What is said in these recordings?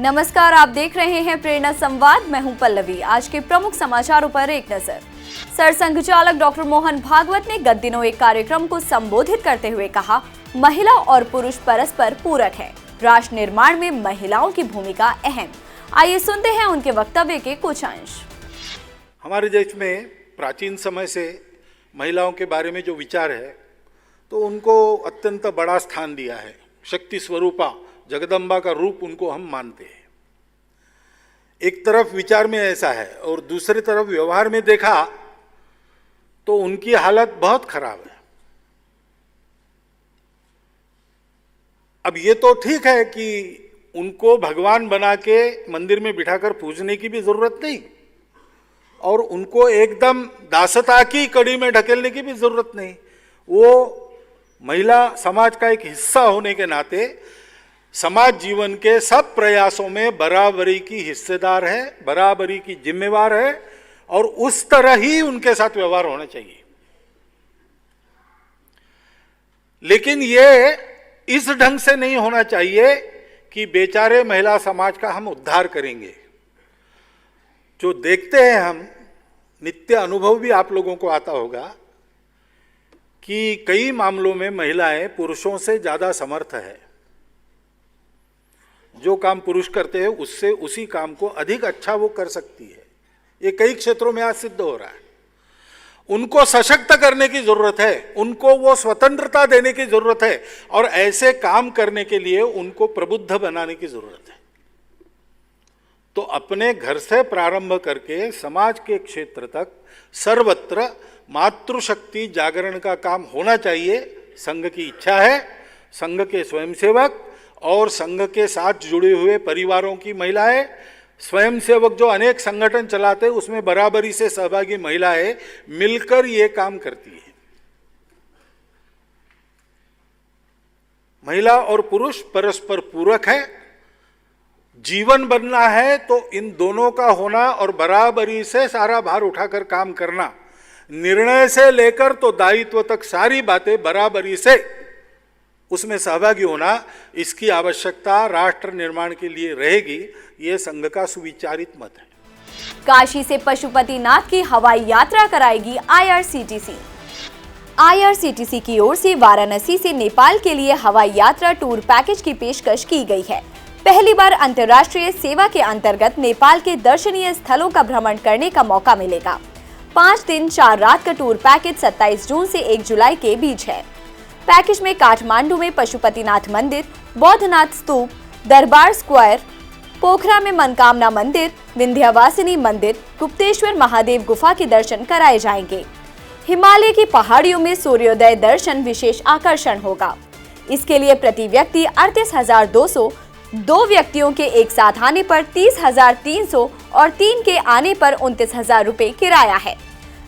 नमस्कार, आप देख रहे हैं प्रेरणा संवाद। मैं हूं पल्लवी। आज के प्रमुख समाचारों पर एक नजर। सरसंघचालक डॉक्टर मोहन भागवत ने गत दिनों एक कार्यक्रम को संबोधित करते हुए कहा, महिला और पुरुष परस्पर पूरक हैं। राष्ट्र निर्माण में महिलाओं की भूमिका अहम। आइए सुनते हैं उनके वक्तव्य के कुछ अंश। हमारे देश में प्राचीन समय से महिलाओं के बारे में जो विचार है तो उनको अत्यंत बड़ा स्थान दिया है। शक्ति स्वरूपा, जगदम्बा का रूप उनको हम मानते हैं। एक तरफ विचार में ऐसा है और दूसरी तरफ व्यवहार में देखा तो उनकी हालत बहुत खराब है। अब ये तो ठीक है कि उनको भगवान बना के मंदिर में बिठाकर पूजने की भी जरूरत नहीं और उनको एकदम दासता की कड़ी में ढकेलने की भी जरूरत नहीं। वो महिला समाज का एक हिस्सा होने के नाते समाज जीवन के सब प्रयासों में बराबरी की हिस्सेदार है, बराबरी की जिम्मेवार है और उस तरह ही उनके साथ व्यवहार होना चाहिए। लेकिन ये इस ढंग से नहीं होना चाहिए कि बेचारे महिला समाज का हम उद्धार करेंगे। जो देखते हैं हम, नित्य अनुभव भी आप लोगों को आता होगा कि कई मामलों में महिलाएं पुरुषों से ज्यादा समर्थ है। जो काम पुरुष करते हैं उससे उसी काम को अधिक अच्छा वो कर सकती है। ये कई क्षेत्रों में आज सिद्ध हो रहा है। उनको सशक्त करने की जरूरत है, उनको वो स्वतंत्रता देने की जरूरत है और ऐसे काम करने के लिए उनको प्रबुद्ध बनाने की जरूरत है। तो अपने घर से प्रारंभ करके समाज के क्षेत्र तक सर्वत्र मातृशक्ति जागरण का काम होना चाहिए। संघ की इच्छा है, संघ के स्वयंसेवक और संघ के साथ जुड़े हुए परिवारों की महिलाएं, स्वयंसेवक जो अनेक संगठन चलाते हैं उसमें बराबरी से सहभागी महिलाएं मिलकर ये काम करती है। महिला और पुरुष परस्पर पूरक है। जीवन बनना है तो इन दोनों का होना और बराबरी से सारा भार उठाकर काम करना, निर्णय से लेकर तो दायित्व तक सारी बातें बराबरी से उसमें सहभागी होना, इसकी आवश्यकता राष्ट्र निर्माण के लिए रहेगी। ये संघ का सुविचारित मत है। काशी से पशुपतिनाथ की हवाई यात्रा कराएगी आईआरसीटीसी। आईआरसीटीसी की ओर से वाराणसी से नेपाल के लिए हवाई यात्रा टूर पैकेज की पेशकश की गई है। पहली बार अंतर्राष्ट्रीय सेवा के अंतर्गत नेपाल के दर्शनीय स्थलों का भ्रमण करने का मौका मिलेगा। 5 दिन 4 रात का टूर पैकेज 27 जून से 1 जुलाई के बीच है। पैकेज में काठमांडू में पशुपतिनाथ मंदिर, बौद्धनाथ स्तूप, दरबार स्क्वायर, पोखरा में मनकामना मंदिर, विंध्यवासिनी मंदिर, गुप्तेश्वर महादेव गुफा के दर्शन कराए जाएंगे। हिमालय की पहाड़ियों में सूर्योदय दर्शन विशेष आकर्षण होगा। इसके लिए प्रति व्यक्ति 38,200, 2 व्यक्तियों के एक साथ आने पर 30,300 और 3 के आने पर 29,000 रुपए किराया है।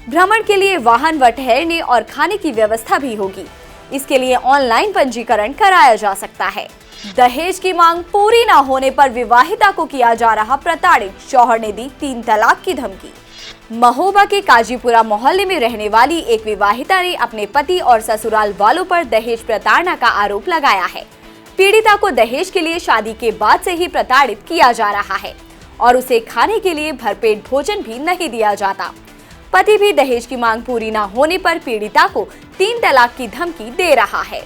भ्रमण के लिए वाहन व ठहरने और खाने की व्यवस्था भी होगी। इसके लिए ऑनलाइन पंजीकरण कराया जा सकता है। दहेज की मांग पूरी न होने पर विवाहिता को किया जा रहा प्रताड़ित, शौहर ने दी 3 तलाक की धमकी। महोबा के काजीपुरा मोहल्ले में रहने वाली एक विवाहिता ने अपने पति और ससुराल वालों पर दहेज प्रताड़ना का आरोप लगाया है। पीड़िता को दहेज के लिए शादी के बाद से ही प्रताड़ित किया जा रहा है और उसे खाने के लिए भरपेट भोजन भी नहीं दिया जाता। पति भी दहेज की मांग पूरी न होने पर पीड़िता को 3 तलाक की धमकी दे रहा है।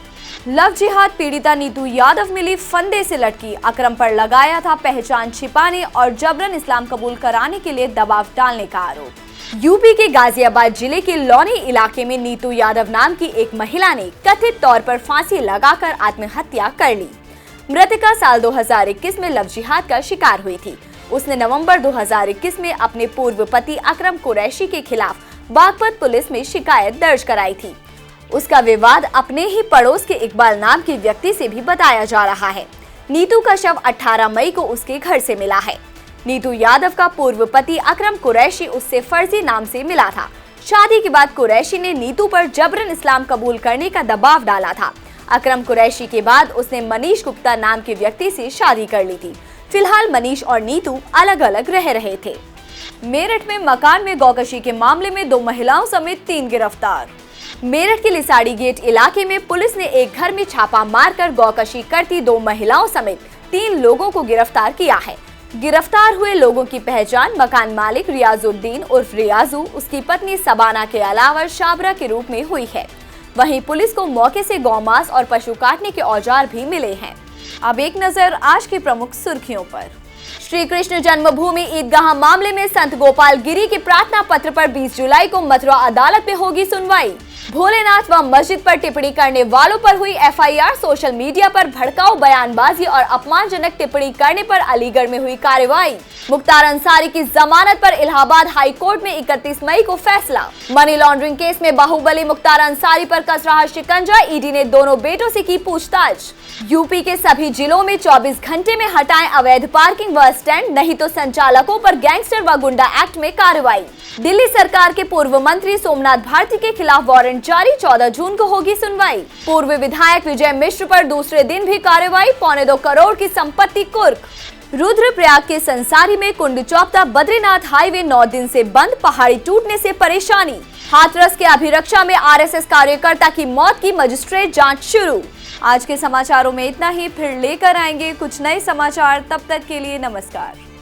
लव जिहाद पीड़िता नीतू यादव मिली फंदे से लटकी। अकरम पर लगाया था पहचान छिपाने और जबरन इस्लाम कबूल कराने के लिए दबाव डालने का आरोप। यूपी के गाजियाबाद जिले के लौनी इलाके में नीतू यादव नाम की एक महिला ने कथित तौर पर फांसी लगाकर आत्महत्या कर ली। मृतका साल 2021 में लव जिहाद का शिकार हुई थी। उसने नवंबर 2021 में अपने पूर्व पति अकरम कुरैशी के खिलाफ बागपत पुलिस में शिकायत दर्ज कराई थी। उसका विवाद अपने ही पड़ोस के इकबाल नाम के व्यक्ति से भी बताया जा रहा है। नीतू का शव 18 मई को उसके घर से मिला है। नीतू यादव का पूर्व पति अकरम कुरैशी उससे फर्जी नाम से मिला था। शादी के बाद कुरैशी ने नीतू पर जबरन इस्लाम कबूल करने का दबाव डाला था। अकरम कुरैशी के बाद उसने मनीष गुप्ता नाम के व्यक्ति से शादी कर ली थी। फिलहाल मनीष और नीतू अलग अलग रह रहे थे। मेरठ में मकान में गौकशी के मामले में 2 महिलाओं समेत 3 गिरफ्तार। मेरठ के लिसाड़ी गेट इलाके में पुलिस ने एक घर में छापा मारकर गौकशी करती 2 महिलाओं समेत 3 लोगों को गिरफ्तार किया है। गिरफ्तार हुए लोगों की पहचान मकान मालिक रियाजुद्दीन उर्फ रियाजू, उसकी पत्नी सबाना के अलावा शाबरा के रूप में हुई है। वहीं पुलिस को मौके से गौमांस और पशु काटने के औजार भी मिले हैं। अब एक नजर आज की प्रमुख सुर्खियों पर। श्री कृष्ण जन्मभूमि ईदगाह मामले में संत गोपाल गिरी के प्रार्थना पत्र पर 20 जुलाई को मथुरा अदालत में होगी सुनवाई। भोलेनाथ व मस्जिद पर टिप्पणी करने वालों पर हुई एफआईआर। सोशल मीडिया पर भड़काऊ बयानबाजी और अपमानजनक टिप्पणी करने पर अलीगढ़ में हुई कार्रवाई। मुख्तार अंसारी की जमानत पर इलाहाबाद हाई कोर्ट में 31 मई को फैसला। मनी लॉन्ड्रिंग केस में बाहुबली मुख्तार अंसारी पर कस रहा शिकंजा। ईडी ने दोनों बेटों से की पूछताछ। यूपी के सभी जिलों में 24 घंटे में हटाएं अवैध पार्किंग व स्टैंड, नहीं तो संचालकों पर गैंगस्टर व गुंडा एक्ट में कार्रवाई। दिल्ली सरकार के पूर्व मंत्री सोमनाथ भारती के खिलाफ वारंट जारी। 14 जून को होगी सुनवाई। पूर्व विधायक विजय मिश्र पर दूसरे दिन भी कार्रवाई। 2.25 करोड़ की संपत्ति कुर्क। रुद्रप्रयाग के संसारी में कुंड चौपता बद्रीनाथ हाईवे 9 दिन से बंद। पहाड़ी टूटने से परेशानी। हाथरस के अभिरक्षा में आरएसएस कार्यकर्ता की मौत की मजिस्ट्रेट जांच शुरू। आज के समाचारों में इतना ही, फिर लेकर आएंगे कुछ नए समाचार। तब तक के लिए नमस्कार।